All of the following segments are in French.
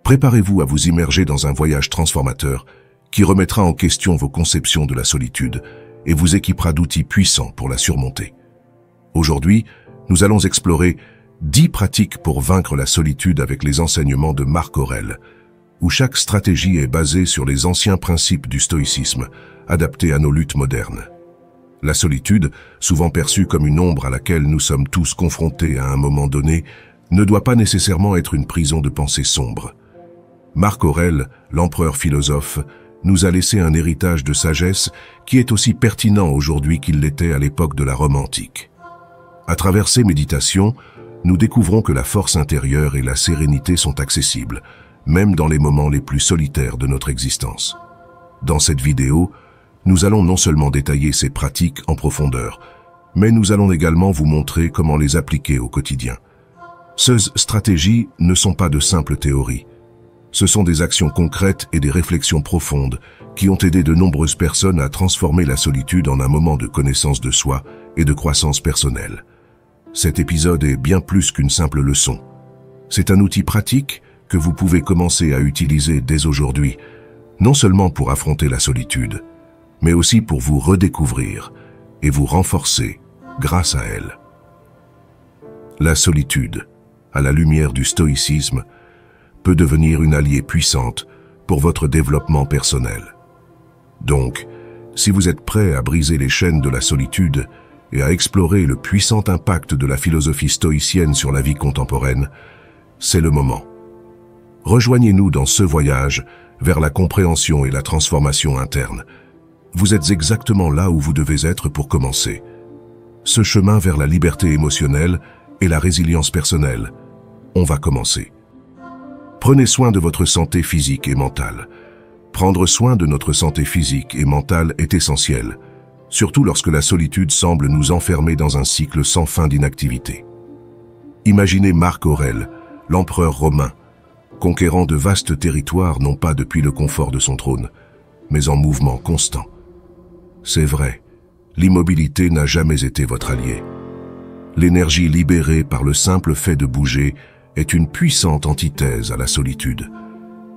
Préparez-vous à vous immerger dans un voyage transformateur qui remettra en question vos conceptions de la solitude et vous équipera d'outils puissants pour la surmonter. Aujourd'hui, nous allons explorer 10 pratiques pour vaincre la solitude avec les enseignements de Marc Aurèle, où chaque stratégie est basée sur les anciens principes du stoïcisme, adaptés à nos luttes modernes. La solitude, souvent perçue comme une ombre à laquelle nous sommes tous confrontés à un moment donné, ne doit pas nécessairement être une prison de pensées sombres. Marc Aurèle, l'empereur philosophe, nous a laissé un héritage de sagesse qui est aussi pertinent aujourd'hui qu'il l'était à l'époque de la Rome antique. À travers ces méditations, nous découvrons que la force intérieure et la sérénité sont accessibles, même dans les moments les plus solitaires de notre existence. Dans cette vidéo, nous allons non seulement détailler ces pratiques en profondeur, mais nous allons également vous montrer comment les appliquer au quotidien. Ces stratégies ne sont pas de simples théories. Ce sont des actions concrètes et des réflexions profondes qui ont aidé de nombreuses personnes à transformer la solitude en un moment de connaissance de soi et de croissance personnelle. Cet épisode est bien plus qu'une simple leçon. C'est un outil pratique que vous pouvez commencer à utiliser dès aujourd'hui, non seulement pour affronter la solitude, mais aussi pour vous redécouvrir et vous renforcer grâce à elle. La solitude, à la lumière du stoïcisme, peut devenir une alliée puissante pour votre développement personnel. Donc, si vous êtes prêt à briser les chaînes de la solitude et à explorer le puissant impact de la philosophie stoïcienne sur la vie contemporaine, c'est le moment. Rejoignez-nous dans ce voyage vers la compréhension et la transformation interne. Vous êtes exactement là où vous devez être pour commencer. Ce chemin vers la liberté émotionnelle et la résilience personnelle, on va commencer. Prenez soin de votre santé physique et mentale. Prendre soin de notre santé physique et mentale est essentiel, surtout lorsque la solitude semble nous enfermer dans un cycle sans fin d'inactivité. Imaginez Marc Aurèle, l'empereur romain, conquérant de vastes territoires non pas depuis le confort de son trône, mais en mouvement constant. C'est vrai, l'immobilité n'a jamais été votre allié. L'énergie libérée par le simple fait de bouger est une puissante antithèse à la solitude.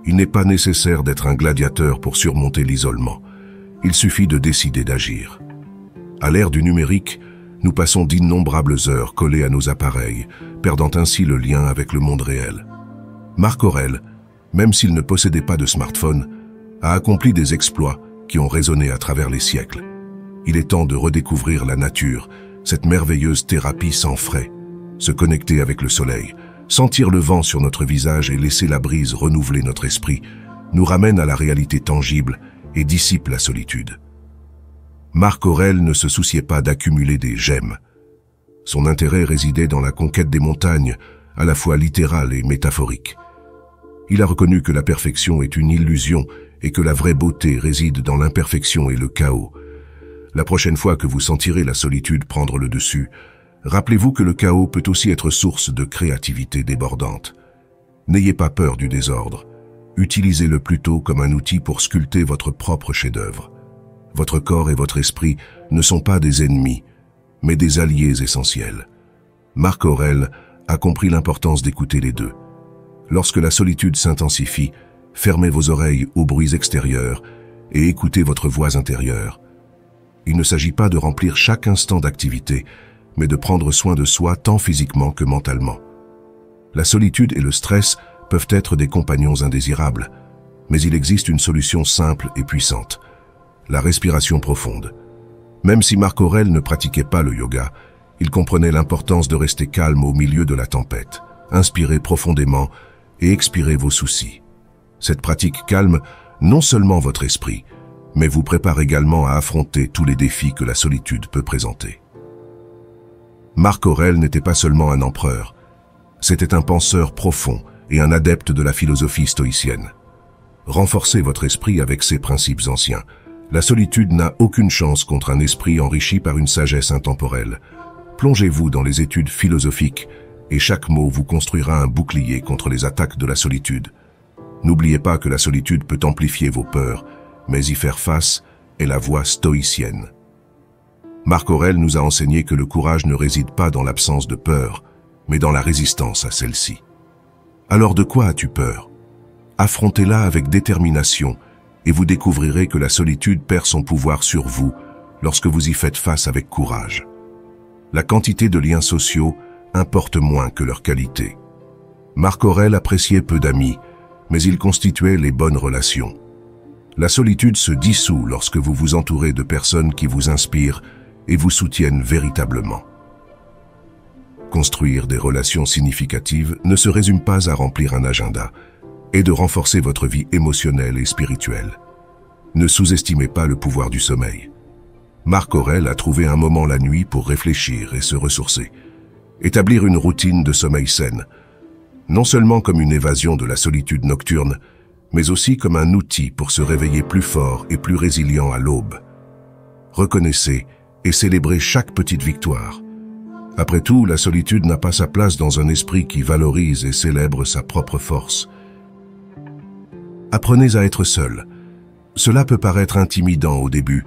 Il n'est pas nécessaire d'être un gladiateur pour surmonter l'isolement. Il suffit de décider d'agir. À l'ère du numérique, nous passons d'innombrables heures collés à nos appareils, perdant ainsi le lien avec le monde réel. Marc Aurèle, même s'il ne possédait pas de smartphone, a accompli des exploits qui ont résonné à travers les siècles. Il est temps de redécouvrir la nature, cette merveilleuse thérapie sans frais, se connecter avec le soleil, sentir le vent sur notre visage et laisser la brise renouveler notre esprit, nous ramène à la réalité tangible et dissipe la solitude. Marc Aurèle ne se souciait pas d'accumuler des gemmes. Son intérêt résidait dans la conquête des montagnes, à la fois littérale et métaphorique. Il a reconnu que la perfection est une illusion et que la vraie beauté réside dans l'imperfection et le chaos. La prochaine fois que vous sentirez la solitude prendre le dessus, rappelez-vous que le chaos peut aussi être source de créativité débordante. N'ayez pas peur du désordre. Utilisez-le plutôt comme un outil pour sculpter votre propre chef-d'œuvre. Votre corps et votre esprit ne sont pas des ennemis, mais des alliés essentiels. Marc Aurèle a compris l'importance d'écouter les deux. Lorsque la solitude s'intensifie, fermez vos oreilles aux bruits extérieurs et écoutez votre voix intérieure. Il ne s'agit pas de remplir chaque instant d'activité, mais de prendre soin de soi tant physiquement que mentalement. La solitude et le stress peuvent être des compagnons indésirables, mais il existe une solution simple et puissante, la respiration profonde. Même si Marc Aurèle ne pratiquait pas le yoga, il comprenait l'importance de rester calme au milieu de la tempête. Inspirez profondément et expirez vos soucis. Cette pratique calme non seulement votre esprit, mais vous prépare également à affronter tous les défis que la solitude peut présenter. Marc Aurèle n'était pas seulement un empereur, c'était un penseur profond et un adepte de la philosophie stoïcienne. Renforcez votre esprit avec ces principes anciens. La solitude n'a aucune chance contre un esprit enrichi par une sagesse intemporelle. Plongez-vous dans les études philosophiques et chaque mot vous construira un bouclier contre les attaques de la solitude. N'oubliez pas que la solitude peut amplifier vos peurs, mais y faire face est la voie stoïcienne. Marc Aurèle nous a enseigné que le courage ne réside pas dans l'absence de peur, mais dans la résistance à celle-ci. Alors de quoi as-tu peur? Affrontez-la avec détermination et vous découvrirez que la solitude perd son pouvoir sur vous lorsque vous y faites face avec courage. La quantité de liens sociaux importe moins que leur qualité. Marc Aurèle appréciait peu d'amis, mais il constituait les bonnes relations. La solitude se dissout lorsque vous vous entourez de personnes qui vous inspirent et vous soutiennent véritablement. Construire des relations significatives ne se résume pas à remplir un agenda et de renforcer votre vie émotionnelle et spirituelle. Ne sous-estimez pas le pouvoir du sommeil. Marc Aurèle a trouvé un moment la nuit pour réfléchir et se ressourcer. Établir une routine de sommeil saine, non seulement comme une évasion de la solitude nocturne, mais aussi comme un outil pour se réveiller plus fort et plus résilient à l'aube. Reconnaissez et célébrez chaque petite victoire. Après tout, la solitude n'a pas sa place dans un esprit qui valorise et célèbre sa propre force. Apprenez à être seul. Cela peut paraître intimidant au début,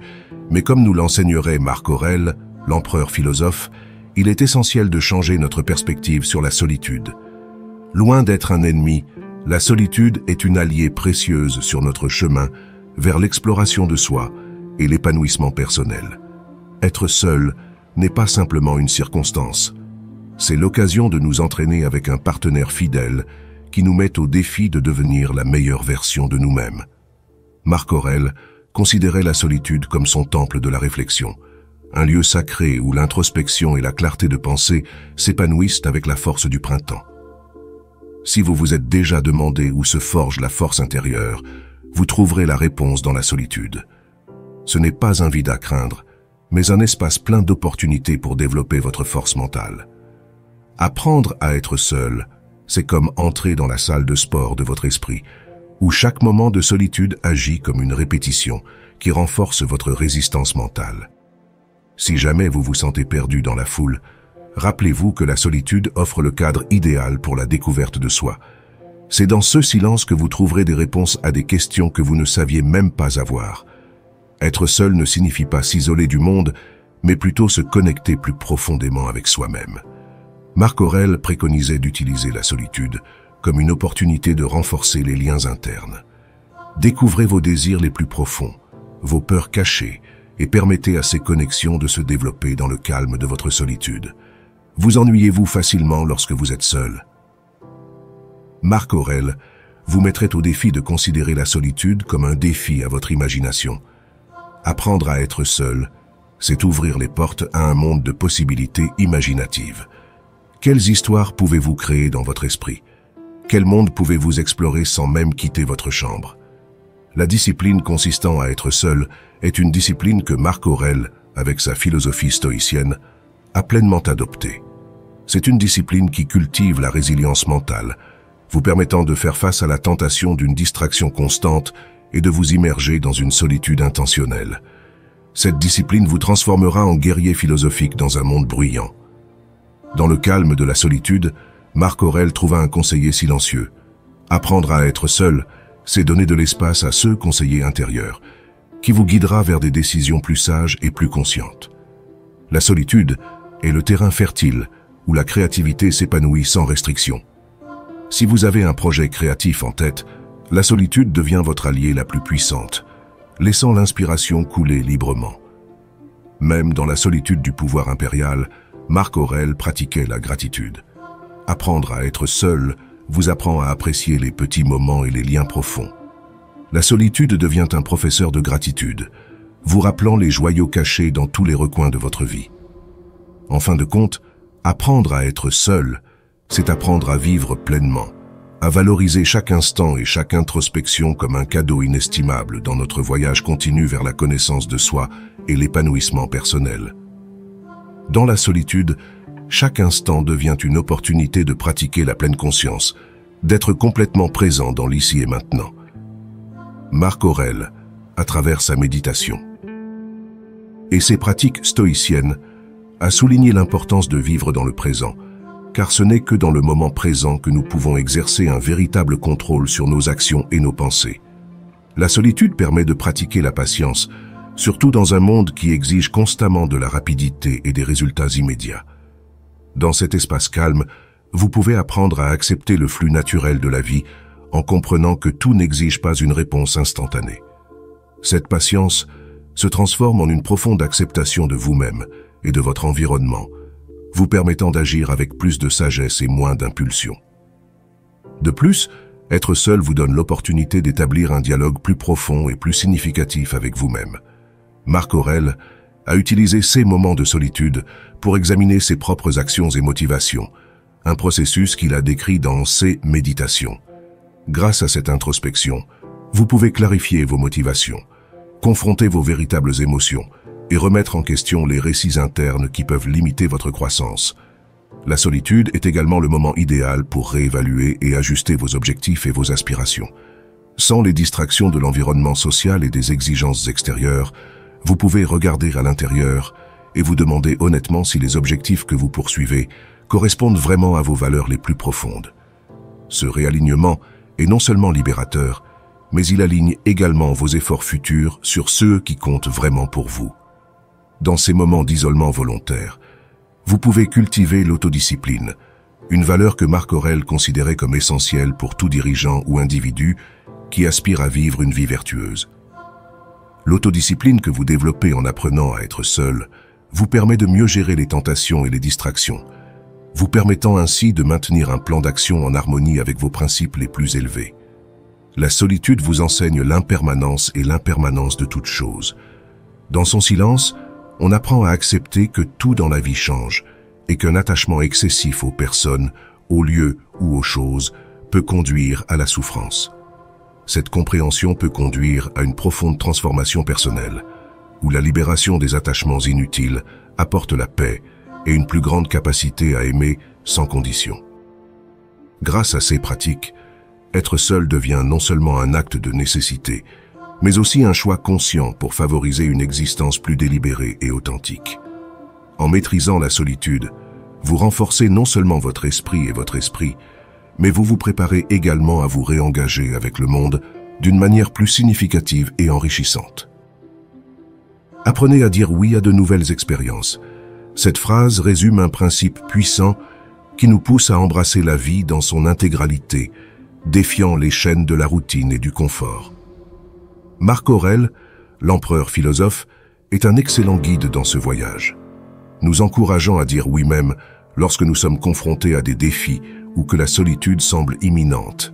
mais comme nous l'enseignerait Marc Aurèle, l'empereur philosophe, il est essentiel de changer notre perspective sur la solitude. Loin d'être un ennemi, la solitude est une alliée précieuse sur notre chemin vers l'exploration de soi et l'épanouissement personnel. Être seul n'est pas simplement une circonstance. C'est l'occasion de nous entraîner avec un partenaire fidèle qui nous met au défi de devenir la meilleure version de nous-mêmes. Marc Aurèle considérait la solitude comme son temple de la réflexion, un lieu sacré où l'introspection et la clarté de pensée s'épanouissent avec la force du printemps. Si vous vous êtes déjà demandé où se forge la force intérieure, vous trouverez la réponse dans la solitude. Ce n'est pas un vide à craindre, mais un espace plein d'opportunités pour développer votre force mentale. Apprendre à être seul, c'est comme entrer dans la salle de sport de votre esprit, où chaque moment de solitude agit comme une répétition qui renforce votre résistance mentale. Si jamais vous vous sentez perdu dans la foule, rappelez-vous que la solitude offre le cadre idéal pour la découverte de soi. C'est dans ce silence que vous trouverez des réponses à des questions que vous ne saviez même pas avoir. Être seul ne signifie pas s'isoler du monde, mais plutôt se connecter plus profondément avec soi-même. Marc Aurèle préconisait d'utiliser la solitude comme une opportunité de renforcer les liens internes. Découvrez vos désirs les plus profonds, vos peurs cachées, et permettez à ces connexions de se développer dans le calme de votre solitude. Vous ennuyez-vous facilement lorsque vous êtes seul? Marc Aurèle vous mettrait au défi de considérer la solitude comme un défi à votre imagination. Apprendre à être seul, c'est ouvrir les portes à un monde de possibilités imaginatives. Quelles histoires pouvez-vous créer dans votre esprit? Quel monde pouvez-vous explorer sans même quitter votre chambre? La discipline consistant à être seul est une discipline que Marc Aurèle, avec sa philosophie stoïcienne, a pleinement adoptée. C'est une discipline qui cultive la résilience mentale, vous permettant de faire face à la tentation d'une distraction constante et de vous immerger dans une solitude intentionnelle. Cette discipline vous transformera en guerrier philosophique dans un monde bruyant. Dans le calme de la solitude, Marc Aurèle trouva un conseiller silencieux. Apprendre à être seul, c'est donner de l'espace à ce conseiller intérieur, qui vous guidera vers des décisions plus sages et plus conscientes. La solitude est le terrain fertile où la créativité s'épanouit sans restriction. Si vous avez un projet créatif en tête, la solitude devient votre alliée la plus puissante, laissant l'inspiration couler librement. Même dans la solitude du pouvoir impérial, Marc Aurèle pratiquait la gratitude. Apprendre à être seul vous apprend à apprécier les petits moments et les liens profonds. La solitude devient un professeur de gratitude, vous rappelant les joyaux cachés dans tous les recoins de votre vie. En fin de compte, apprendre à être seul, c'est apprendre à vivre pleinement, à valoriser chaque instant et chaque introspection comme un cadeau inestimable dans notre voyage continu vers la connaissance de soi et l'épanouissement personnel. Dans la solitude, chaque instant devient une opportunité de pratiquer la pleine conscience, d'être complètement présent dans l'ici et maintenant. Marc Aurèle, à travers sa méditation et ses pratiques stoïciennes, a souligné l'importance de vivre dans le présent, car ce n'est que dans le moment présent que nous pouvons exercer un véritable contrôle sur nos actions et nos pensées. La solitude permet de pratiquer la patience, surtout dans un monde qui exige constamment de la rapidité et des résultats immédiats. Dans cet espace calme, vous pouvez apprendre à accepter le flux naturel de la vie en comprenant que tout n'exige pas une réponse instantanée. Cette patience se transforme en une profonde acceptation de vous-même et de votre environnement, vous permettant d'agir avec plus de sagesse et moins d'impulsion. De plus, être seul vous donne l'opportunité d'établir un dialogue plus profond et plus significatif avec vous-même. Marc Aurèle a utilisé ces moments de solitude pour examiner ses propres actions et motivations, un processus qu'il a décrit dans ses méditations. Grâce à cette introspection, vous pouvez clarifier vos motivations, confronter vos véritables émotions et remettre en question les récits internes qui peuvent limiter votre croissance. La solitude est également le moment idéal pour réévaluer et ajuster vos objectifs et vos aspirations. Sans les distractions de l'environnement social et des exigences extérieures, vous pouvez regarder à l'intérieur et vous demander honnêtement si les objectifs que vous poursuivez correspondent vraiment à vos valeurs les plus profondes. Ce réalignement est non seulement libérateur, mais il aligne également vos efforts futurs sur ceux qui comptent vraiment pour vous. Dans ces moments d'isolement volontaire, vous pouvez cultiver l'autodiscipline, une valeur que Marc Aurèle considérait comme essentielle pour tout dirigeant ou individu qui aspire à vivre une vie vertueuse. L'autodiscipline que vous développez en apprenant à être seul vous permet de mieux gérer les tentations et les distractions, vous permettant ainsi de maintenir un plan d'action en harmonie avec vos principes les plus élevés. La solitude vous enseigne l'impermanence et l'impermanence de toute chose. Dans son silence, on apprend à accepter que tout dans la vie change et qu'un attachement excessif aux personnes, aux lieux ou aux choses peut conduire à la souffrance. Cette compréhension peut conduire à une profonde transformation personnelle, où la libération des attachements inutiles apporte la paix et une plus grande capacité à aimer sans condition. Grâce à ces pratiques, être seul devient non seulement un acte de nécessité, mais aussi un choix conscient pour favoriser une existence plus délibérée et authentique. En maîtrisant la solitude, vous renforcez non seulement votre esprit et votre esprit, mais vous vous préparez également à vous réengager avec le monde d'une manière plus significative et enrichissante. Apprenez à dire oui à de nouvelles expériences. Cette phrase résume un principe puissant qui nous pousse à embrasser la vie dans son intégralité, défiant les chaînes de la routine et du confort. Marc Aurèle, l'empereur philosophe, est un excellent guide dans ce voyage, nous encourageant à dire oui même lorsque nous sommes confrontés à des défis ou que la solitude semble imminente.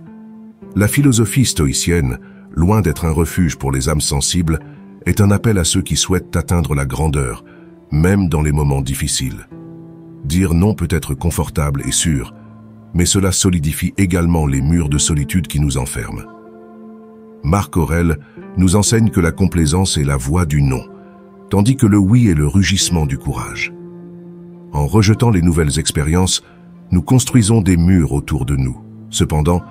La philosophie stoïcienne, loin d'être un refuge pour les âmes sensibles, est un appel à ceux qui souhaitent atteindre la grandeur, même dans les moments difficiles. Dire non peut être confortable et sûr, mais cela solidifie également les murs de solitude qui nous enferment. Marc Aurèle nous enseigne que la complaisance est la voie du non, tandis que le oui est le rugissement du courage. En rejetant les nouvelles expériences, nous construisons des murs autour de nous. Cependant,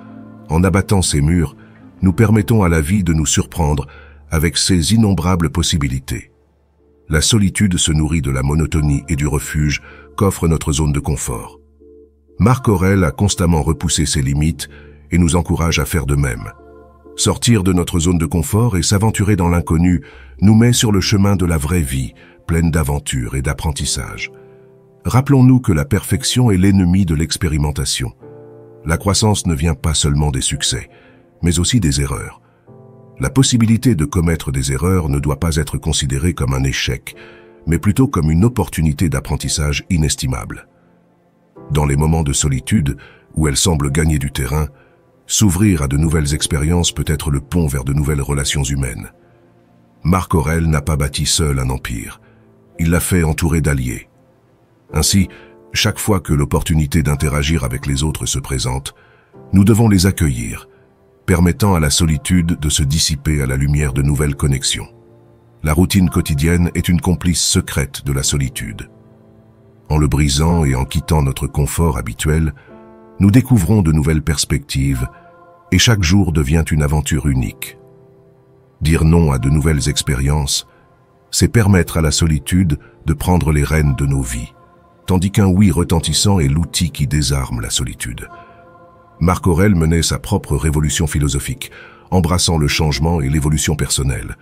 en abattant ces murs, nous permettons à la vie de nous surprendre avec ses innombrables possibilités. La solitude se nourrit de la monotonie et du refuge qu'offre notre zone de confort. Marc Aurèle a constamment repoussé ses limites et nous encourage à faire de même. Sortir de notre zone de confort et s'aventurer dans l'inconnu nous met sur le chemin de la vraie vie, pleine d'aventures et d'apprentissage. Rappelons-nous que la perfection est l'ennemi de l'expérimentation. La croissance ne vient pas seulement des succès, mais aussi des erreurs. La possibilité de commettre des erreurs ne doit pas être considérée comme un échec, mais plutôt comme une opportunité d'apprentissage inestimable. Dans les moments de solitude, où elle semble gagner du terrain, s'ouvrir à de nouvelles expériences peut être le pont vers de nouvelles relations humaines. Marc Aurèle n'a pas bâti seul un empire, il l'a fait entouré d'alliés. Ainsi, chaque fois que l'opportunité d'interagir avec les autres se présente, nous devons les accueillir, permettant à la solitude de se dissiper à la lumière de nouvelles connexions. La routine quotidienne est une complice secrète de la solitude. En le brisant et en quittant notre confort habituel, nous découvrons de nouvelles perspectives et chaque jour devient une aventure unique. Dire non à de nouvelles expériences, c'est permettre à la solitude de prendre les rênes de nos vies, tandis qu'un oui retentissant est l'outil qui désarme la solitude. Marc Aurèle menait sa propre révolution philosophique, embrassant le changement et l'évolution personnelle.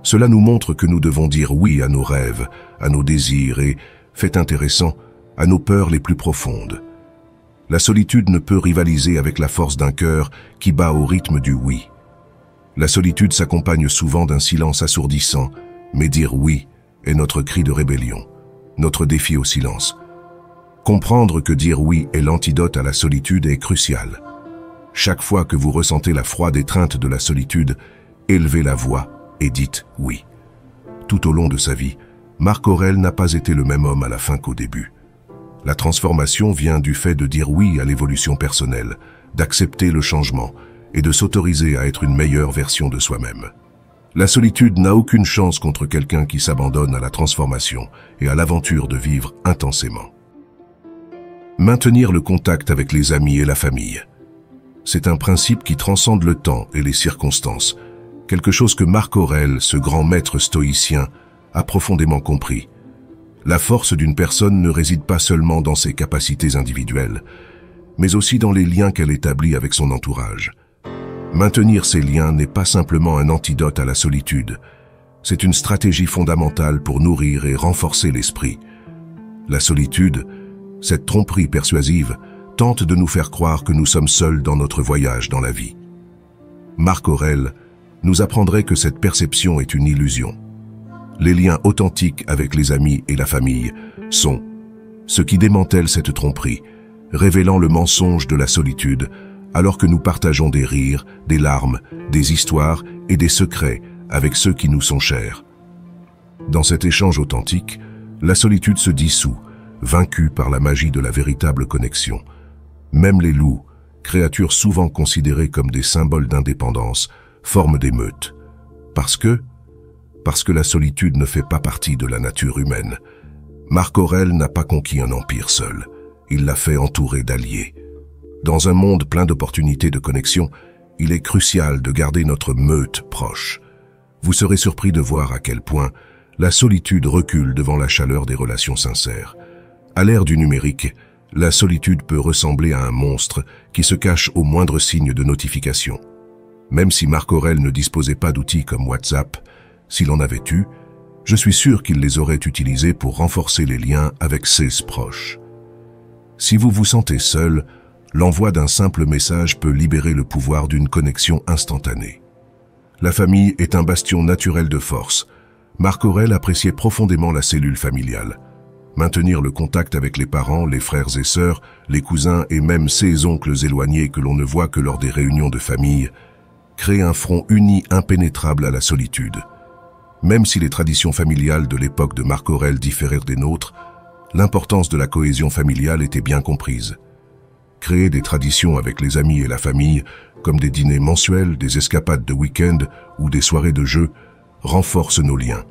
Cela nous montre que nous devons dire oui à nos rêves, à nos désirs et, fait intéressant, à nos peurs les plus profondes. La solitude ne peut rivaliser avec la force d'un cœur qui bat au rythme du oui. La solitude s'accompagne souvent d'un silence assourdissant, mais dire oui est notre cri de rébellion, notre défi au silence. Comprendre que dire oui est l'antidote à la solitude est crucial. Chaque fois que vous ressentez la froide étreinte de la solitude, élevez la voix et dites oui. Tout au long de sa vie, Marc Aurèle n'a pas été le même homme à la fin qu'au début. La transformation vient du fait de dire oui à l'évolution personnelle, d'accepter le changement et de s'autoriser à être une meilleure version de soi-même. La solitude n'a aucune chance contre quelqu'un qui s'abandonne à la transformation et à l'aventure de vivre intensément. Maintenir le contact avec les amis et la famille. C'est un principe qui transcende le temps et les circonstances, quelque chose que Marc Aurèle, ce grand maître stoïcien, a profondément compris. La force d'une personne ne réside pas seulement dans ses capacités individuelles, mais aussi dans les liens qu'elle établit avec son entourage. Maintenir ces liens n'est pas simplement un antidote à la solitude, c'est une stratégie fondamentale pour nourrir et renforcer l'esprit. La solitude, cette tromperie persuasive, tente de nous faire croire que nous sommes seuls dans notre voyage dans la vie. Marc Aurèle nous apprendrait que cette perception est une illusion. Les liens authentiques avec les amis et la famille sont ce qui démantèle cette tromperie, révélant le mensonge de la solitude, alors que nous partageons des rires, des larmes, des histoires et des secrets avec ceux qui nous sont chers. Dans cet échange authentique, la solitude se dissout, vaincue par la magie de la véritable connexion. Même les loups, créatures souvent considérées comme des symboles d'indépendance, forment des meutes. Parce que la solitude ne fait pas partie de la nature humaine. Marc Aurèle n'a pas conquis un empire seul, il l'a fait entourer d'alliés. Dans un monde plein d'opportunités de connexion, il est crucial de garder notre meute proche. Vous serez surpris de voir à quel point la solitude recule devant la chaleur des relations sincères. À l'ère du numérique, la solitude peut ressembler à un monstre qui se cache au moindre signe de notification. Même si Marc Aurèle ne disposait pas d'outils comme WhatsApp, s'il en avait eu, je suis sûr qu'il les aurait utilisés pour renforcer les liens avec ses proches. Si vous vous sentez seul, l'envoi d'un simple message peut libérer le pouvoir d'une connexion instantanée. La famille est un bastion naturel de force. Marc Aurèle appréciait profondément la cellule familiale. Maintenir le contact avec les parents, les frères et sœurs, les cousins et même ses oncles éloignés que l'on ne voit que lors des réunions de famille, crée un front uni impénétrable à la solitude. Même si les traditions familiales de l'époque de Marc Aurèle différèrent des nôtres, l'importance de la cohésion familiale était bien comprise. Créer des traditions avec les amis et la famille, comme des dîners mensuels, des escapades de week-end ou des soirées de jeux, renforce nos liens.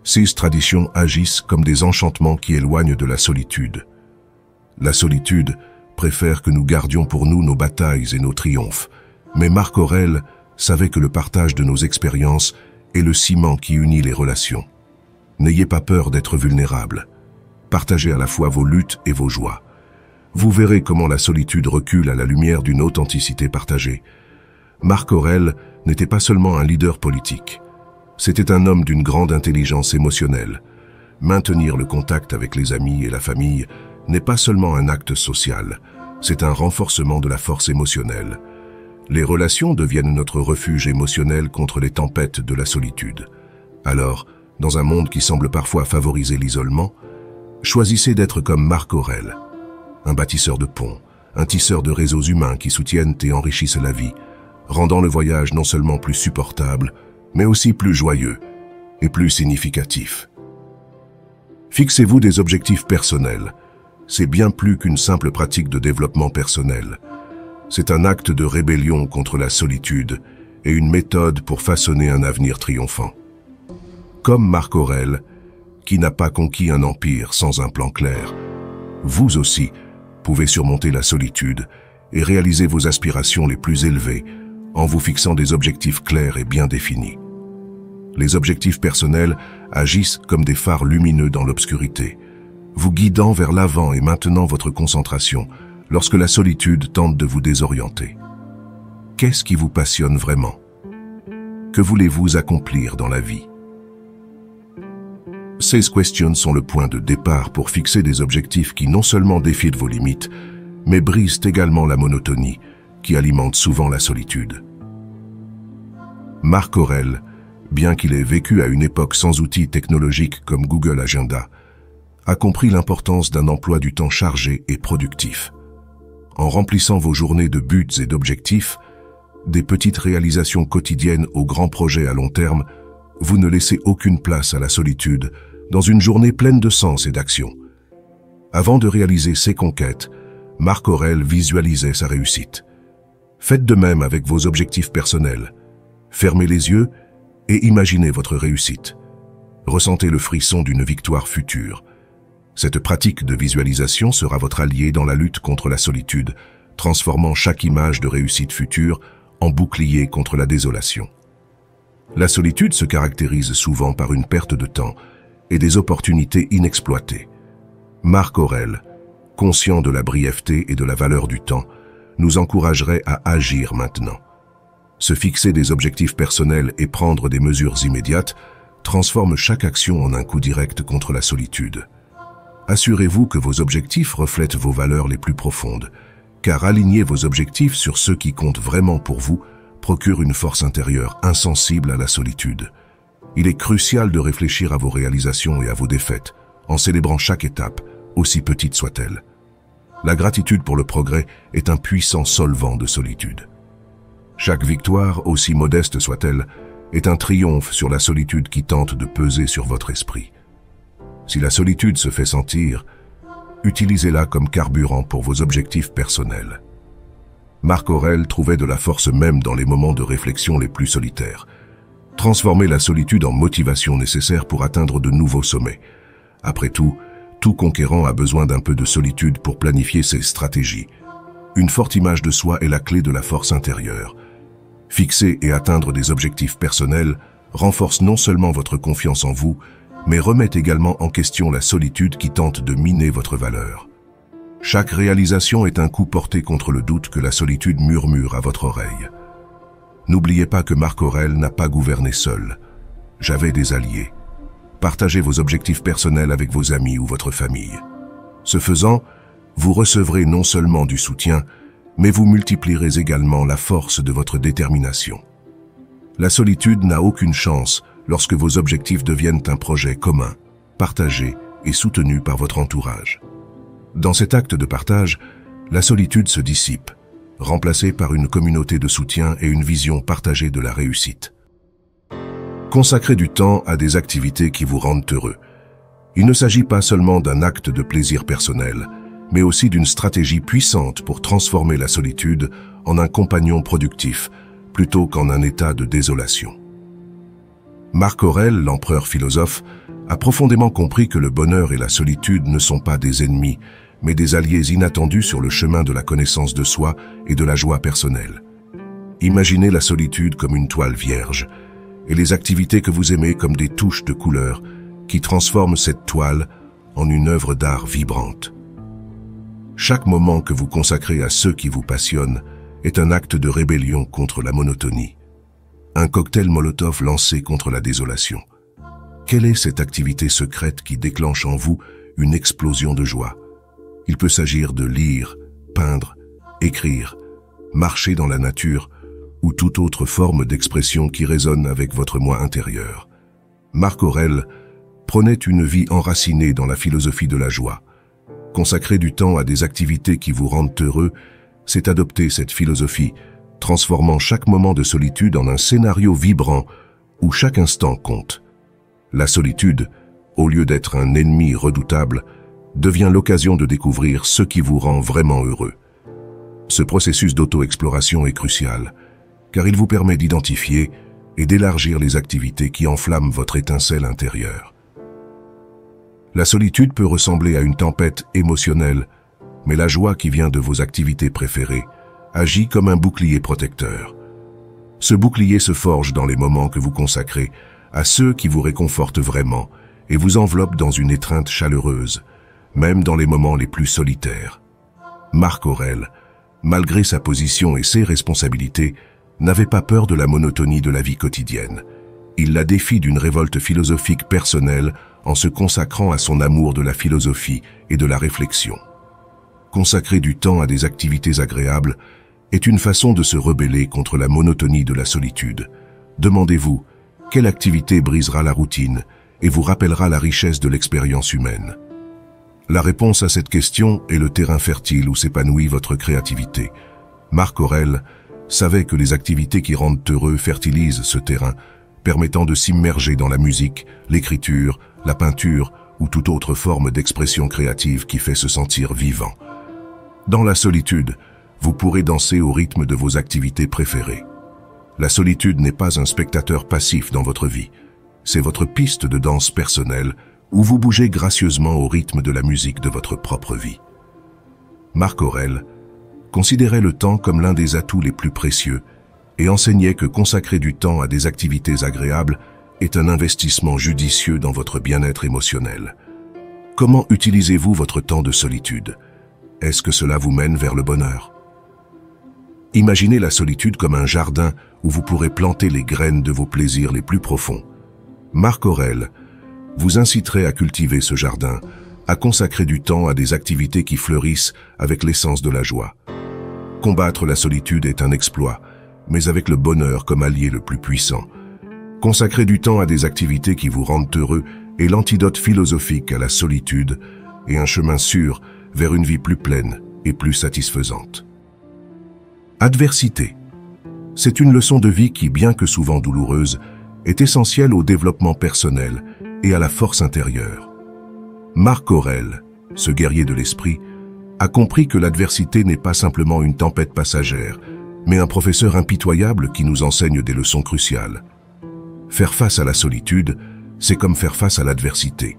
Ces traditions agissent comme des enchantements qui éloignent de la solitude. La solitude préfère que nous gardions pour nous nos batailles et nos triomphes, mais Marc Aurèle savait que le partage de nos expériences est le ciment qui unit les relations. N'ayez pas peur d'être vulnérable. Partagez à la fois vos luttes et vos joies. Vous verrez comment la solitude recule à la lumière d'une authenticité partagée. Marc Aurèle n'était pas seulement un leader politique. C'était un homme d'une grande intelligence émotionnelle. Maintenir le contact avec les amis et la famille n'est pas seulement un acte social, c'est un renforcement de la force émotionnelle. Les relations deviennent notre refuge émotionnel contre les tempêtes de la solitude. Alors, dans un monde qui semble parfois favoriser l'isolement, choisissez d'être comme Marc Aurèle, un bâtisseur de ponts, un tisseur de réseaux humains qui soutiennent et enrichissent la vie, rendant le voyage non seulement plus supportable, mais aussi plus joyeux et plus significatif. Fixez-vous des objectifs personnels. C'est bien plus qu'une simple pratique de développement personnel. C'est un acte de rébellion contre la solitude et une méthode pour façonner un avenir triomphant. Comme Marc Aurèle, qui n'a pas conquis un empire sans un plan clair, vous aussi pouvez surmonter la solitude et réaliser vos aspirations les plus élevées en vous fixant des objectifs clairs et bien définis. Les objectifs personnels agissent comme des phares lumineux dans l'obscurité, vous guidant vers l'avant et maintenant votre concentration lorsque la solitude tente de vous désorienter. Qu'est-ce qui vous passionne vraiment? Que voulez-vous accomplir dans la vie? Ces questions sont le point de départ pour fixer des objectifs qui non seulement défient vos limites, mais brisent également la monotonie qui alimente souvent la solitude. Marc Aurèle, bien qu'il ait vécu à une époque sans outils technologiques comme Google Agenda, a compris l'importance d'un emploi du temps chargé et productif. En remplissant vos journées de buts et d'objectifs, des petites réalisations quotidiennes aux grands projets à long terme, vous ne laissez aucune place à la solitude dans une journée pleine de sens et d'action. Avant de réaliser ses conquêtes, Marc Aurèle visualisait sa réussite. Faites de même avec vos objectifs personnels. Fermez les yeux et imaginez votre réussite. Ressentez le frisson d'une victoire future. Cette pratique de visualisation sera votre allié dans la lutte contre la solitude, transformant chaque image de réussite future en bouclier contre la désolation. La solitude se caractérise souvent par une perte de temps et des opportunités inexploitées. Marc Aurèle, conscient de la brièveté et de la valeur du temps, nous encouragerait à agir maintenant. Se fixer des objectifs personnels et prendre des mesures immédiates transforme chaque action en un coup direct contre la solitude. Assurez-vous que vos objectifs reflètent vos valeurs les plus profondes, car aligner vos objectifs sur ceux qui comptent vraiment pour vous procure une force intérieure insensible à la solitude. Il est crucial de réfléchir à vos réalisations et à vos défaites, en célébrant chaque étape, aussi petite soit-elle. La gratitude pour le progrès est un puissant solvant de solitude. Chaque victoire, aussi modeste soit-elle, est un triomphe sur la solitude qui tente de peser sur votre esprit. Si la solitude se fait sentir, utilisez-la comme carburant pour vos objectifs personnels. Marc Aurèle trouvait de la force même dans les moments de réflexion les plus solitaires. Transformer la solitude en motivation nécessaire pour atteindre de nouveaux sommets. Après tout conquérant a besoin d'un peu de solitude pour planifier ses stratégies. Une forte image de soi est la clé de la force intérieure. Fixer et atteindre des objectifs personnels renforce non seulement votre confiance en vous, mais remet également en question la solitude qui tente de miner votre valeur. Chaque réalisation est un coup porté contre le doute que la solitude murmure à votre oreille. N'oubliez pas que Marc Aurèle n'a pas gouverné seul. J'avais des alliés. Partagez vos objectifs personnels avec vos amis ou votre famille. Ce faisant, vous recevrez non seulement du soutien, mais vous multiplierez également la force de votre détermination. La solitude n'a aucune chance lorsque vos objectifs deviennent un projet commun, partagé et soutenu par votre entourage. Dans cet acte de partage, la solitude se dissipe, remplacée par une communauté de soutien et une vision partagée de la réussite. Consacrez du temps à des activités qui vous rendent heureux. Il ne s'agit pas seulement d'un acte de plaisir personnel, mais aussi d'une stratégie puissante pour transformer la solitude en un compagnon productif, plutôt qu'en un état de désolation. Marc Aurèle, l'empereur philosophe, a profondément compris que le bonheur et la solitude ne sont pas des ennemis, mais des alliés inattendus sur le chemin de la connaissance de soi et de la joie personnelle. Imaginez la solitude comme une toile vierge, et les activités que vous aimez comme des touches de couleur qui transforment cette toile en une œuvre d'art vibrante. Chaque moment que vous consacrez à ceux qui vous passionnent est un acte de rébellion contre la monotonie. Un cocktail Molotov lancé contre la désolation. Quelle est cette activité secrète qui déclenche en vous une explosion de joie? Il peut s'agir de lire, peindre, écrire, marcher dans la nature ou toute autre forme d'expression qui résonne avec votre moi intérieur. Marc Aurèle prônait une vie enracinée dans la philosophie de la joie. Consacrer du temps à des activités qui vous rendent heureux, c'est adopter cette philosophie, transformant chaque moment de solitude en un scénario vibrant où chaque instant compte. La solitude, au lieu d'être un ennemi redoutable, devient l'occasion de découvrir ce qui vous rend vraiment heureux. Ce processus d'auto-exploration est crucial, car il vous permet d'identifier et d'élargir les activités qui enflamment votre étincelle intérieure. La solitude peut ressembler à une tempête émotionnelle, mais la joie qui vient de vos activités préférées agit comme un bouclier protecteur. Ce bouclier se forge dans les moments que vous consacrez à ceux qui vous réconfortent vraiment et vous enveloppent dans une étreinte chaleureuse, même dans les moments les plus solitaires. Marc Aurèle, malgré sa position et ses responsabilités, n'avait pas peur de la monotonie de la vie quotidienne. Il la défie d'une révolte philosophique personnelle en se consacrant à son amour de la philosophie et de la réflexion. Consacrer du temps à des activités agréables est une façon de se rebeller contre la monotonie de la solitude. Demandez-vous, quelle activité brisera la routine et vous rappellera la richesse de l'expérience humaine? La réponse à cette question est le terrain fertile où s'épanouit votre créativité. Marc Aurèle savait que les activités qui rendent heureux fertilisent ce terrain, permettant de s'immerger dans la musique, l'écriture, la peinture ou toute autre forme d'expression créative qui fait se sentir vivant. Dans la solitude, vous pourrez danser au rythme de vos activités préférées. La solitude n'est pas un spectateur passif dans votre vie. C'est votre piste de danse personnelle où vous bougez gracieusement au rythme de la musique de votre propre vie. Marc Aurèle considérait le temps comme l'un des atouts les plus précieux et enseignait que consacrer du temps à des activités agréables est un investissement judicieux dans votre bien-être émotionnel. Comment utilisez-vous votre temps de solitude? Est-ce que cela vous mène vers le bonheur? Imaginez la solitude comme un jardin où vous pourrez planter les graines de vos plaisirs les plus profonds. Marc Aurèle vous inciterait à cultiver ce jardin, à consacrer du temps à des activités qui fleurissent avec l'essence de la joie. Combattre la solitude est un exploit, mais avec le bonheur comme allié le plus puissant. Consacrer du temps à des activités qui vous rendent heureux est l'antidote philosophique à la solitude et un chemin sûr vers une vie plus pleine et plus satisfaisante. Adversité. C'est une leçon de vie qui, bien que souvent douloureuse, est essentielle au développement personnel et à la force intérieure. Marc Aurèle, ce guerrier de l'esprit, a compris que l'adversité n'est pas simplement une tempête passagère, mais un professeur impitoyable qui nous enseigne des leçons cruciales. Faire face à la solitude, c'est comme faire face à l'adversité.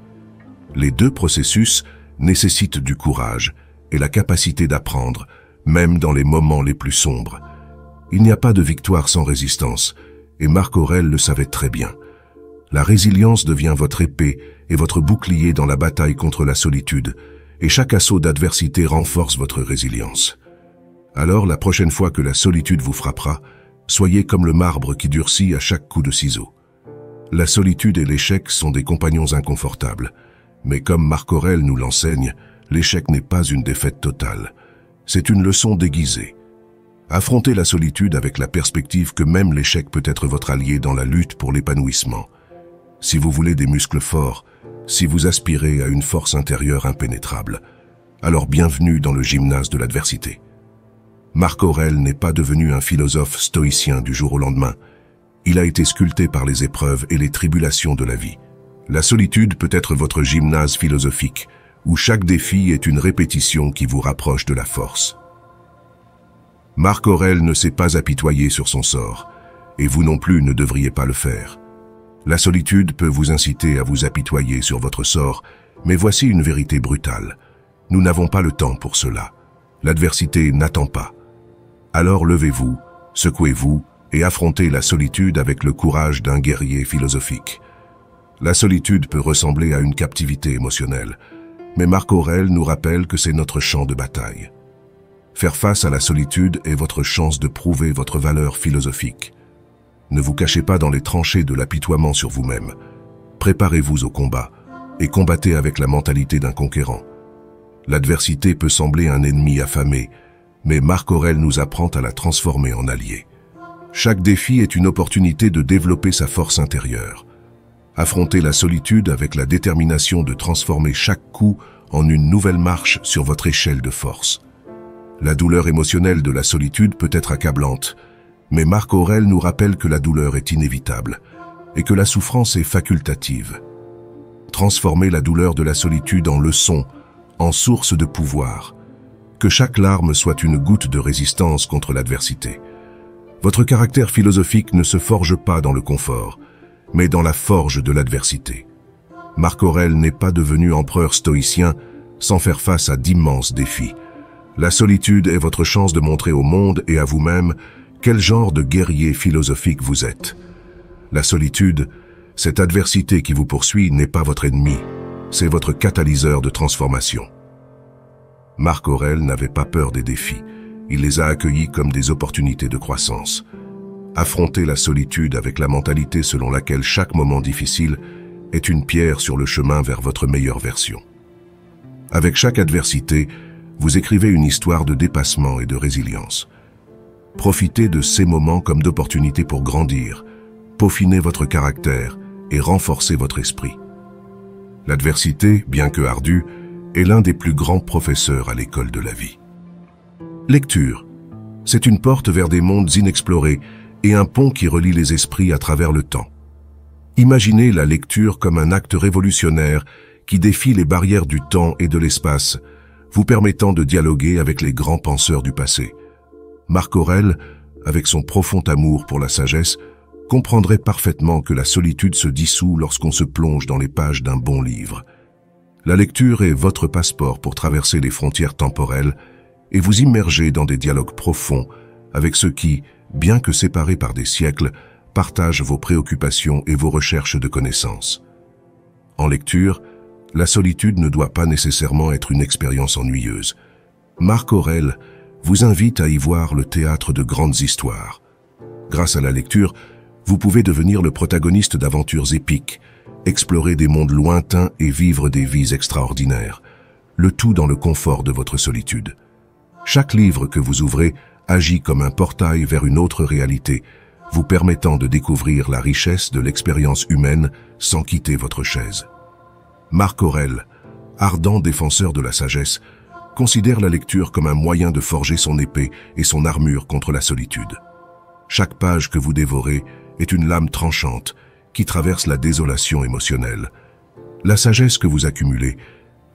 Les deux processus nécessitent du courage et la capacité d'apprendre, même dans les moments les plus sombres. Il n'y a pas de victoire sans résistance, et Marc Aurèle le savait très bien. La résilience devient votre épée et votre bouclier dans la bataille contre la solitude, et chaque assaut d'adversité renforce votre résilience. Alors, la prochaine fois que la solitude vous frappera, soyez comme le marbre qui durcit à chaque coup de ciseau. La solitude et l'échec sont des compagnons inconfortables, mais comme Marc Aurèle nous l'enseigne, l'échec n'est pas une défaite totale. C'est une leçon déguisée. Affrontez la solitude avec la perspective que même l'échec peut être votre allié dans la lutte pour l'épanouissement. Si vous voulez des muscles forts, si vous aspirez à une force intérieure impénétrable, alors bienvenue dans le gymnase de l'adversité. Marc Aurèle n'est pas devenu un philosophe stoïcien du jour au lendemain. Il a été sculpté par les épreuves et les tribulations de la vie. La solitude peut être votre gymnase philosophique, où chaque défi est une répétition qui vous rapproche de la force. Marc Aurèle ne s'est pas apitoyé sur son sort, et vous non plus ne devriez pas le faire. La solitude peut vous inciter à vous apitoyer sur votre sort, mais voici une vérité brutale. Nous n'avons pas le temps pour cela. L'adversité n'attend pas. Alors levez-vous, secouez-vous et affrontez la solitude avec le courage d'un guerrier philosophique. La solitude peut ressembler à une captivité émotionnelle, mais Marc Aurèle nous rappelle que c'est notre champ de bataille. Faire face à la solitude est votre chance de prouver votre valeur philosophique. Ne vous cachez pas dans les tranchées de l'apitoiement sur vous-même. Préparez-vous au combat et combattez avec la mentalité d'un conquérant. L'adversité peut sembler un ennemi affamé, mais Marc Aurèle nous apprend à la transformer en allié. Chaque défi est une opportunité de développer sa force intérieure. Affrontez la solitude avec la détermination de transformer chaque coup en une nouvelle marche sur votre échelle de force. La douleur émotionnelle de la solitude peut être accablante, mais Marc Aurèle nous rappelle que la douleur est inévitable et que la souffrance est facultative. Transformez la douleur de la solitude en leçon, en source de pouvoir. Que chaque larme soit une goutte de résistance contre l'adversité. Votre caractère philosophique ne se forge pas dans le confort, mais dans la forge de l'adversité. Marc Aurèle n'est pas devenu empereur stoïcien sans faire face à d'immenses défis. La solitude est votre chance de montrer au monde et à vous-même quel genre de guerrier philosophique vous êtes. La solitude, cette adversité qui vous poursuit, n'est pas votre ennemi, c'est votre catalyseur de transformation. Marc Aurèle n'avait pas peur des défis, il les a accueillis comme des opportunités de croissance. Affrontez la solitude avec la mentalité selon laquelle chaque moment difficile est une pierre sur le chemin vers votre meilleure version. Avec chaque adversité, vous écrivez une histoire de dépassement et de résilience. Profitez de ces moments comme d'opportunités pour grandir, peaufiner votre caractère et renforcer votre esprit. L'adversité, bien que ardue, est l'un des plus grands professeurs à l'école de la vie. Lecture. C'est une porte vers des mondes inexplorés et un pont qui relie les esprits à travers le temps. Imaginez la lecture comme un acte révolutionnaire qui défie les barrières du temps et de l'espace, vous permettant de dialoguer avec les grands penseurs du passé. Marc Aurèle, avec son profond amour pour la sagesse, comprendrait parfaitement que la solitude se dissout lorsqu'on se plonge dans les pages d'un bon livre. La lecture est votre passeport pour traverser les frontières temporelles et vous immerger dans des dialogues profonds avec ceux qui, bien que séparés par des siècles, partagent vos préoccupations et vos recherches de connaissances. En lecture, la solitude ne doit pas nécessairement être une expérience ennuyeuse. Marc Aurèle vous invite à y voir le théâtre de grandes histoires. Grâce à la lecture, vous pouvez devenir le protagoniste d'aventures épiques, explorer des mondes lointains et vivre des vies extraordinaires, le tout dans le confort de votre solitude. Chaque livre que vous ouvrez agit comme un portail vers une autre réalité, vous permettant de découvrir la richesse de l'expérience humaine sans quitter votre chaise. Marc Aurèle, ardent défenseur de la sagesse, considère la lecture comme un moyen de forger son épée et son armure contre la solitude. Chaque page que vous dévorez est une lame tranchante qui traverse la désolation émotionnelle. La sagesse que vous accumulez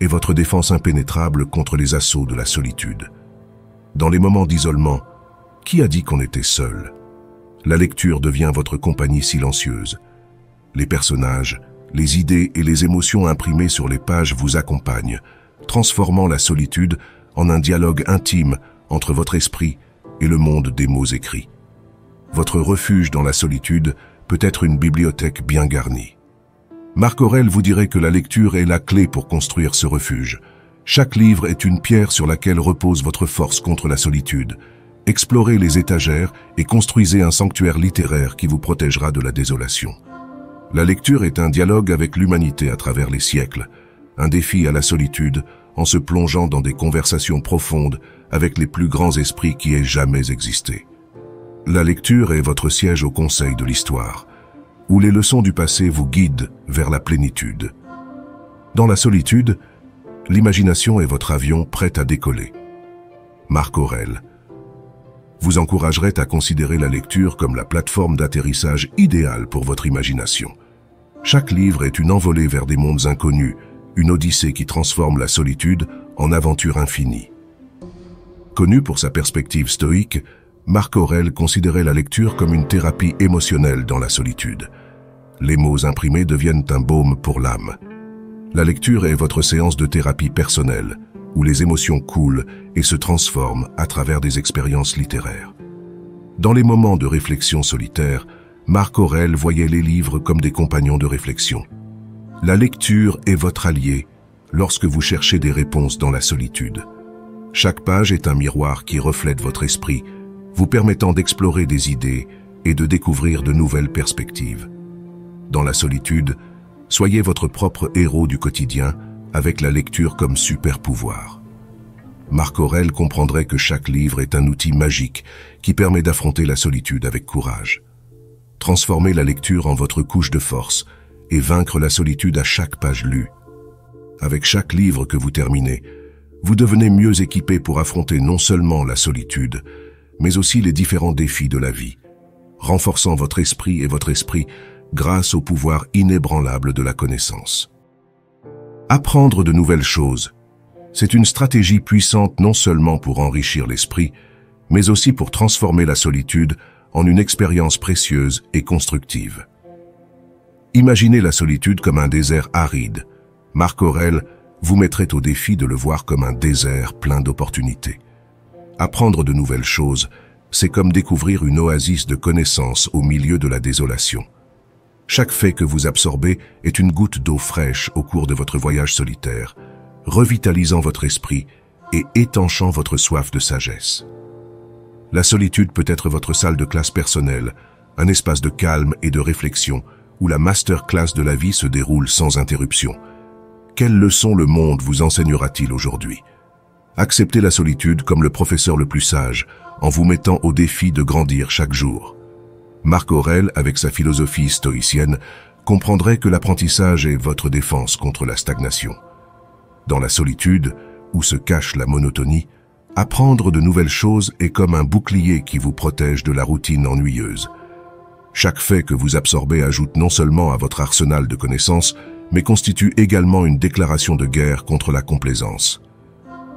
est votre défense impénétrable contre les assauts de la solitude. Dans les moments d'isolement, qui a dit qu'on était seul? La lecture devient votre compagnie silencieuse. Les personnages, les idées et les émotions imprimées sur les pages vous accompagnent, transformant la solitude en un dialogue intime entre votre esprit et le monde des mots écrits. Votre refuge dans la solitude peut être une bibliothèque bien garnie. Marc Aurèle vous dirait que la lecture est la clé pour construire ce refuge. Chaque livre est une pierre sur laquelle repose votre force contre la solitude. Explorez les étagères et construisez un sanctuaire littéraire qui vous protégera de la désolation. La lecture est un dialogue avec l'humanité à travers les siècles, un défi à la solitude en se plongeant dans des conversations profondes avec les plus grands esprits qui aient jamais existé. La lecture est votre siège au conseil de l'histoire, où les leçons du passé vous guident vers la plénitude. Dans la solitude, l'imagination est votre avion prêt à décoller. Marc Aurèle vous encouragerait à considérer la lecture comme la plateforme d'atterrissage idéale pour votre imagination. Chaque livre est une envolée vers des mondes inconnus, une odyssée qui transforme la solitude en aventure infinie. Connu pour sa perspective stoïque, Marc Aurèle considérait la lecture comme une thérapie émotionnelle dans la solitude. Les mots imprimés deviennent un baume pour l'âme. La lecture est votre séance de thérapie personnelle, où les émotions coulent et se transforment à travers des expériences littéraires. Dans les moments de réflexion solitaire, Marc Aurèle voyait les livres comme des compagnons de réflexion. La lecture est votre allié lorsque vous cherchez des réponses dans la solitude. Chaque page est un miroir qui reflète votre esprit, vous permettant d'explorer des idées et de découvrir de nouvelles perspectives. Dans la solitude, soyez votre propre héros du quotidien avec la lecture comme super pouvoir. Marc Aurèle comprendrait que chaque livre est un outil magique qui permet d'affronter la solitude avec courage. Transformez la lecture en votre couche de force et vaincre la solitude à chaque page lue. Avec chaque livre que vous terminez, vous devenez mieux équipé pour affronter non seulement la solitude, mais aussi les différents défis de la vie, renforçant votre esprit et votre esprit grâce au pouvoir inébranlable de la connaissance. Apprendre de nouvelles choses, c'est une stratégie puissante non seulement pour enrichir l'esprit, mais aussi pour transformer la solitude en une expérience précieuse et constructive. Imaginez la solitude comme un désert aride. Marc Aurèle vous mettrait au défi de le voir comme un désert plein d'opportunités. Apprendre de nouvelles choses, c'est comme découvrir une oasis de connaissances au milieu de la désolation. Chaque fait que vous absorbez est une goutte d'eau fraîche au cours de votre voyage solitaire, revitalisant votre esprit et étanchant votre soif de sagesse. La solitude peut être votre salle de classe personnelle, un espace de calme et de réflexion où la masterclass de la vie se déroule sans interruption. Quelles leçons le monde vous enseignera-t-il aujourd'hui? Acceptez la solitude comme le professeur le plus sage, en vous mettant au défi de grandir chaque jour. Marc Aurèle, avec sa philosophie stoïcienne, comprendrait que l'apprentissage est votre défense contre la stagnation. Dans la solitude, où se cache la monotonie, apprendre de nouvelles choses est comme un bouclier qui vous protège de la routine ennuyeuse. Chaque fait que vous absorbez ajoute non seulement à votre arsenal de connaissances, mais constitue également une déclaration de guerre contre la complaisance.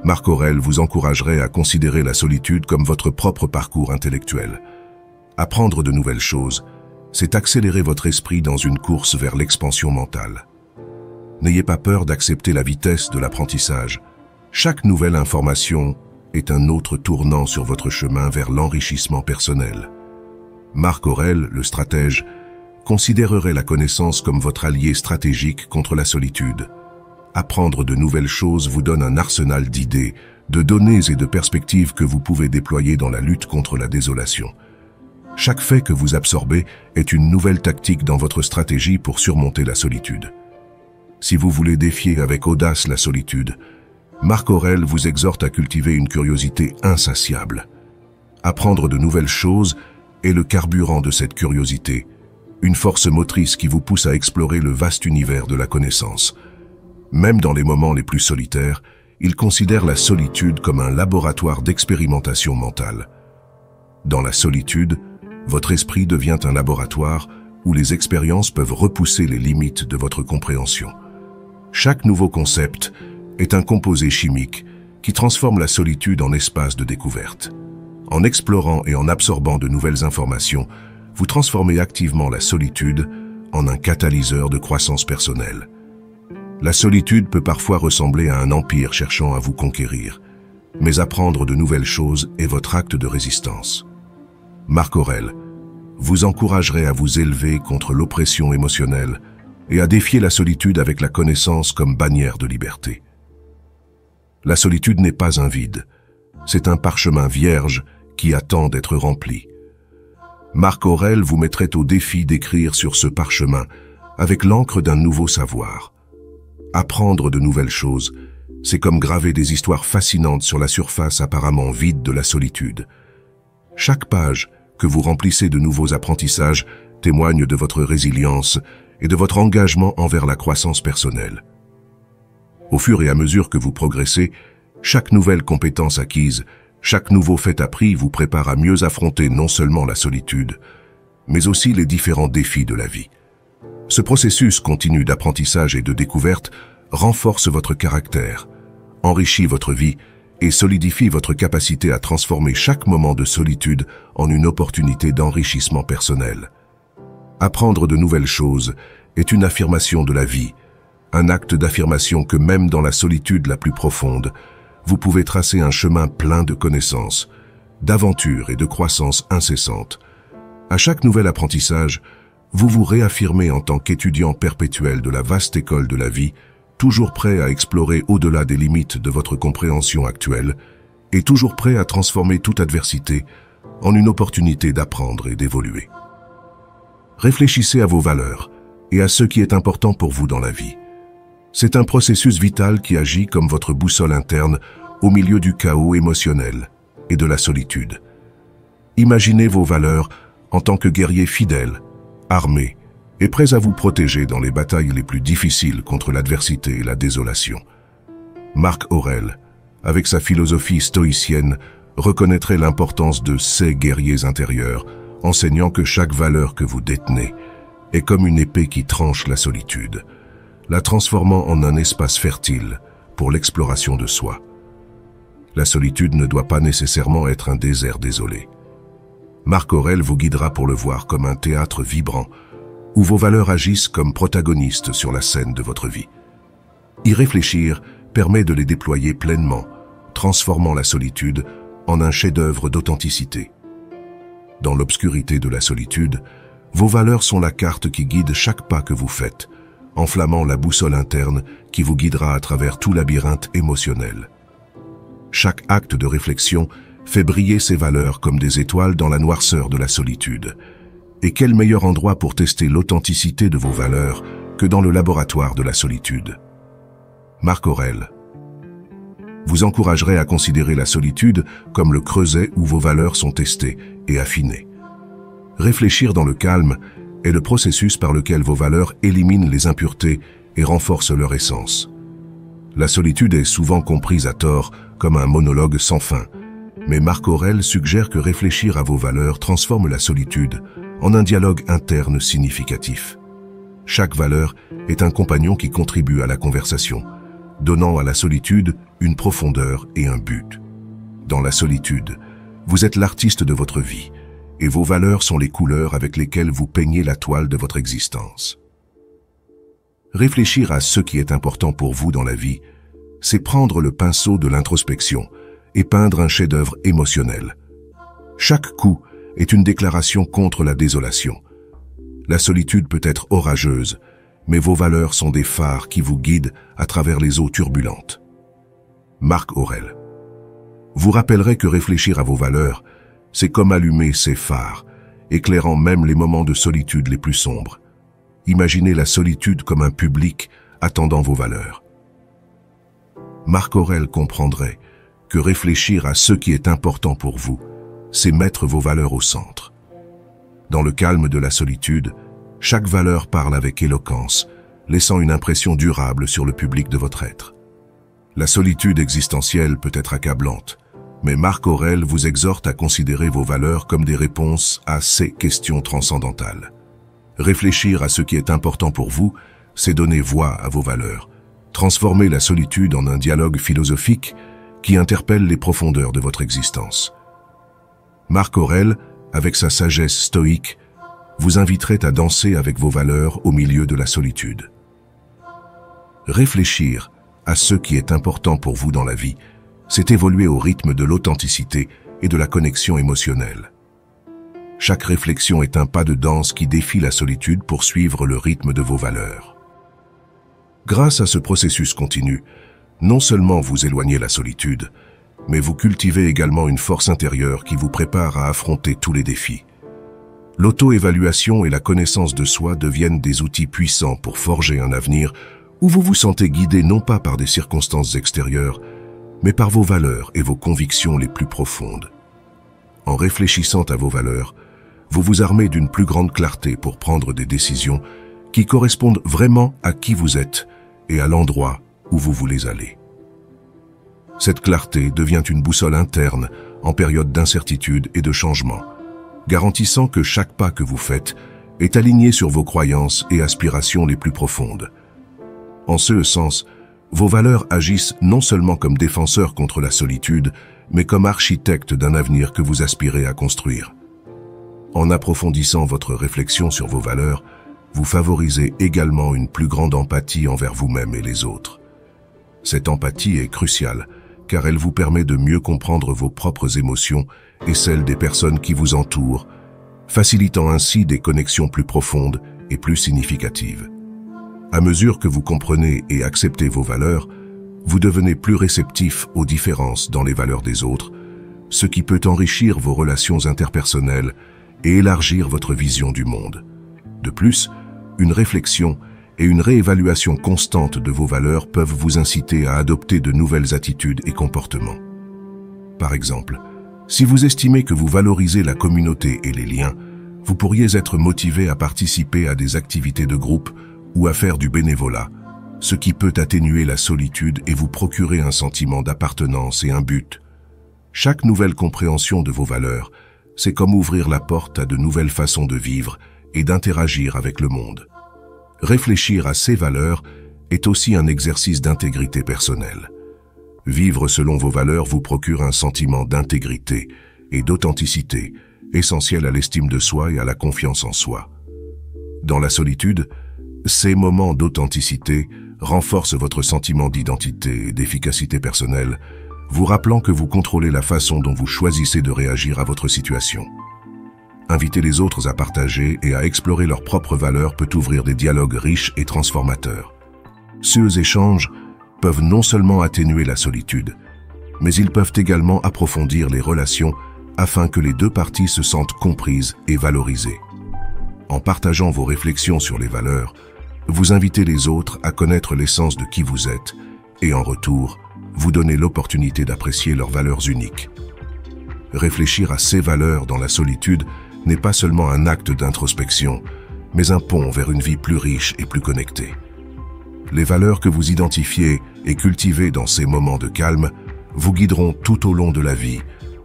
Marc Aurèle vous encouragerait à considérer la solitude comme votre propre parcours intellectuel. Apprendre de nouvelles choses, c'est accélérer votre esprit dans une course vers l'expansion mentale. N'ayez pas peur d'accepter la vitesse de l'apprentissage. Chaque nouvelle information est un autre tournant sur votre chemin vers l'enrichissement personnel. Marc Aurèle, le stratège, considérerait la connaissance comme votre allié stratégique contre la solitude. Apprendre de nouvelles choses vous donne un arsenal d'idées, de données et de perspectives que vous pouvez déployer dans la lutte contre la désolation. Chaque fait que vous absorbez est une nouvelle tactique dans votre stratégie pour surmonter la solitude. Si vous voulez défier avec audace la solitude, Marc Aurèle vous exhorte à cultiver une curiosité insatiable. Apprendre de nouvelles choses est le carburant de cette curiosité, une force motrice qui vous pousse à explorer le vaste univers de la connaissance. Même dans les moments les plus solitaires, il considère la solitude comme un laboratoire d'expérimentation mentale. Dans la solitude, votre esprit devient un laboratoire où les expériences peuvent repousser les limites de votre compréhension. Chaque nouveau concept est un composé chimique qui transforme la solitude en espace de découverte. En explorant et en absorbant de nouvelles informations, vous transformez activement la solitude en un catalyseur de croissance personnelle. La solitude peut parfois ressembler à un empire cherchant à vous conquérir, mais apprendre de nouvelles choses est votre acte de résistance. Marc Aurèle vous encouragerait à vous élever contre l'oppression émotionnelle et à défier la solitude avec la connaissance comme bannière de liberté. La solitude n'est pas un vide, c'est un parchemin vierge qui attend d'être rempli. Marc Aurèle vous mettrait au défi d'écrire sur ce parchemin avec l'encre d'un nouveau savoir. Apprendre de nouvelles choses, c'est comme graver des histoires fascinantes sur la surface apparemment vide de la solitude. Chaque page que vous remplissez de nouveaux apprentissages témoigne de votre résilience et de votre engagement envers la croissance personnelle. Au fur et à mesure que vous progressez, chaque nouvelle compétence acquise, chaque nouveau fait appris vous prépare à mieux affronter non seulement la solitude, mais aussi les différents défis de la vie. Ce processus continu d'apprentissage et de découverte renforce votre caractère, enrichit votre vie et solidifie votre capacité à transformer chaque moment de solitude en une opportunité d'enrichissement personnel. Apprendre de nouvelles choses est une affirmation de la vie, un acte d'affirmation que même dans la solitude la plus profonde, vous pouvez tracer un chemin plein de connaissances, d'aventures et de croissance incessante. À chaque nouvel apprentissage, vous vous réaffirmez en tant qu'étudiant perpétuel de la vaste école de la vie, toujours prêt à explorer au-delà des limites de votre compréhension actuelle et toujours prêt à transformer toute adversité en une opportunité d'apprendre et d'évoluer. Réfléchissez à vos valeurs et à ce qui est important pour vous dans la vie. C'est un processus vital qui agit comme votre boussole interne au milieu du chaos émotionnel et de la solitude. Imaginez vos valeurs en tant que guerrier fidèle, armé et prêt à vous protéger dans les batailles les plus difficiles contre l'adversité et la désolation. Marc Aurèle, avec sa philosophie stoïcienne, reconnaîtrait l'importance de ces guerriers intérieurs, enseignant que chaque valeur que vous détenez est comme une épée qui tranche la solitude, la transformant en un espace fertile pour l'exploration de soi. La solitude ne doit pas nécessairement être un désert désolé. Marc Aurèle vous guidera pour le voir comme un théâtre vibrant, où vos valeurs agissent comme protagonistes sur la scène de votre vie. Y réfléchir permet de les déployer pleinement, transformant la solitude en un chef-d'œuvre d'authenticité. Dans l'obscurité de la solitude, vos valeurs sont la carte qui guide chaque pas que vous faites, enflammant la boussole interne qui vous guidera à travers tout labyrinthe émotionnel. Chaque acte de réflexion fait briller ces valeurs comme des étoiles dans la noirceur de la solitude. Et quel meilleur endroit pour tester l'authenticité de vos valeurs que dans le laboratoire de la solitude. Marc Aurèle. vous encouragerez à considérer la solitude comme le creuset où vos valeurs sont testées et affinées. Réfléchir dans le calme est le processus par lequel vos valeurs éliminent les impuretés et renforcent leur essence. La solitude est souvent comprise à tort comme un monologue sans fin, mais Marc Aurèle suggère que réfléchir à vos valeurs transforme la solitude en un dialogue interne significatif. Chaque valeur est un compagnon qui contribue à la conversation, donnant à la solitude une profondeur et un but. Dans la solitude, vous êtes l'artiste de votre vie, et vos valeurs sont les couleurs avec lesquelles vous peignez la toile de votre existence. Réfléchir à ce qui est important pour vous dans la vie, c'est prendre le pinceau de l'introspection et peindre un chef-d'œuvre émotionnel. Chaque coup est une déclaration contre la désolation. La solitude peut être orageuse, mais vos valeurs sont des phares qui vous guident à travers les eaux turbulentes. Marc Aurèle. Vous rappellerez que réfléchir à vos valeurs, c'est comme allumer ces phares, éclairant même les moments de solitude les plus sombres. Imaginez la solitude comme un public attendant vos valeurs. Marc Aurèle comprendrait que réfléchir à ce qui est important pour vous, c'est mettre vos valeurs au centre. Dans le calme de la solitude, chaque valeur parle avec éloquence, laissant une impression durable sur le public de votre être. La solitude existentielle peut être accablante, mais Marc Aurèle vous exhorte à considérer vos valeurs comme des réponses à ces questions transcendantales. Réfléchir à ce qui est important pour vous, c'est donner voix à vos valeurs, transformer la solitude en un dialogue philosophique qui interpelle les profondeurs de votre existence. Marc Aurèle, avec sa sagesse stoïque, vous inviterait à danser avec vos valeurs au milieu de la solitude. Réfléchir à ce qui est important pour vous dans la vie, c'est évoluer au rythme de l'authenticité et de la connexion émotionnelle. Chaque réflexion est un pas de danse qui défie la solitude pour suivre le rythme de vos valeurs. Grâce à ce processus continu, non seulement vous éloignez la solitude, mais vous cultivez également une force intérieure qui vous prépare à affronter tous les défis. L'auto-évaluation et la connaissance de soi deviennent des outils puissants pour forger un avenir où vous vous sentez guidé non pas par des circonstances extérieures, mais par vos valeurs et vos convictions les plus profondes. En réfléchissant à vos valeurs, vous vous armez d'une plus grande clarté pour prendre des décisions qui correspondent vraiment à qui vous êtes et à l'endroit où vous voulez aller. Cette clarté devient une boussole interne en période d'incertitude et de changement, garantissant que chaque pas que vous faites est aligné sur vos croyances et aspirations les plus profondes. En ce sens, vos valeurs agissent non seulement comme défenseurs contre la solitude, mais comme architectes d'un avenir que vous aspirez à construire. En approfondissant votre réflexion sur vos valeurs, vous favorisez également une plus grande empathie envers vous-même et les autres. Cette empathie est cruciale, car elle vous permet de mieux comprendre vos propres émotions et celles des personnes qui vous entourent, facilitant ainsi des connexions plus profondes et plus significatives. À mesure que vous comprenez et acceptez vos valeurs, vous devenez plus réceptif aux différences dans les valeurs des autres, ce qui peut enrichir vos relations interpersonnelles et élargir votre vision du monde. De plus, une réflexion et une réévaluation constante de vos valeurs peuvent vous inciter à adopter de nouvelles attitudes et comportements. Par exemple, si vous estimez que vous valorisez la communauté et les liens, vous pourriez être motivé à participer à des activités de groupe ou à faire du bénévolat, ce qui peut atténuer la solitude et vous procurer un sentiment d'appartenance et un but. Chaque nouvelle compréhension de vos valeurs, c'est comme ouvrir la porte à de nouvelles façons de vivre et d'interagir avec le monde. Réfléchir à ces valeurs est aussi un exercice d'intégrité personnelle. Vivre selon vos valeurs vous procure un sentiment d'intégrité et d'authenticité, essentiel à l'estime de soi et à la confiance en soi. Dans la solitude, ces moments d'authenticité renforcent votre sentiment d'identité et d'efficacité personnelle, vous rappelant que vous contrôlez la façon dont vous choisissez de réagir à votre situation. Inviter les autres à partager et à explorer leurs propres valeurs peut ouvrir des dialogues riches et transformateurs. Ces échanges peuvent non seulement atténuer la solitude, mais ils peuvent également approfondir les relations afin que les deux parties se sentent comprises et valorisées. En partageant vos réflexions sur les valeurs, vous invitez les autres à connaître l'essence de qui vous êtes et en retour, vous donnez l'opportunité d'apprécier leurs valeurs uniques. Réfléchir à ces valeurs dans la solitude n'est pas seulement un acte d'introspection, mais un pont vers une vie plus riche et plus connectée. Les valeurs que vous identifiez et cultivez dans ces moments de calme vous guideront tout au long de la vie,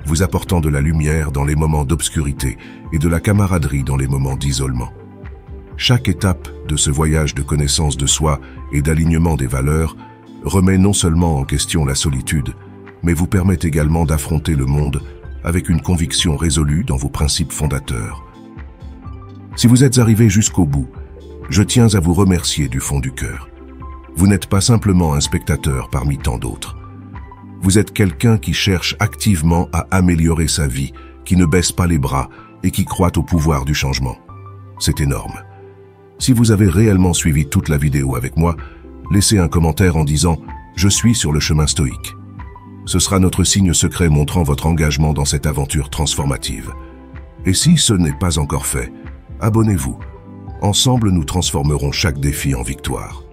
vous apportant de la lumière dans les moments d'obscurité et de la camaraderie dans les moments d'isolement. Chaque étape de ce voyage de connaissance de soi et d'alignement des valeurs remet non seulement en question la solitude, mais vous permet également d'affronter le monde avec une conviction résolue dans vos principes fondateurs. Si vous êtes arrivé jusqu'au bout, je tiens à vous remercier du fond du cœur. Vous n'êtes pas simplement un spectateur parmi tant d'autres. Vous êtes quelqu'un qui cherche activement à améliorer sa vie, qui ne baisse pas les bras et qui croit au pouvoir du changement. C'est énorme. Si vous avez réellement suivi toute la vidéo avec moi, laissez un commentaire en disant « Je suis sur le chemin stoïque ». Ce sera notre signe secret montrant votre engagement dans cette aventure transformative. Et si ce n'est pas encore fait, abonnez-vous. Ensemble, nous transformerons chaque défi en victoire.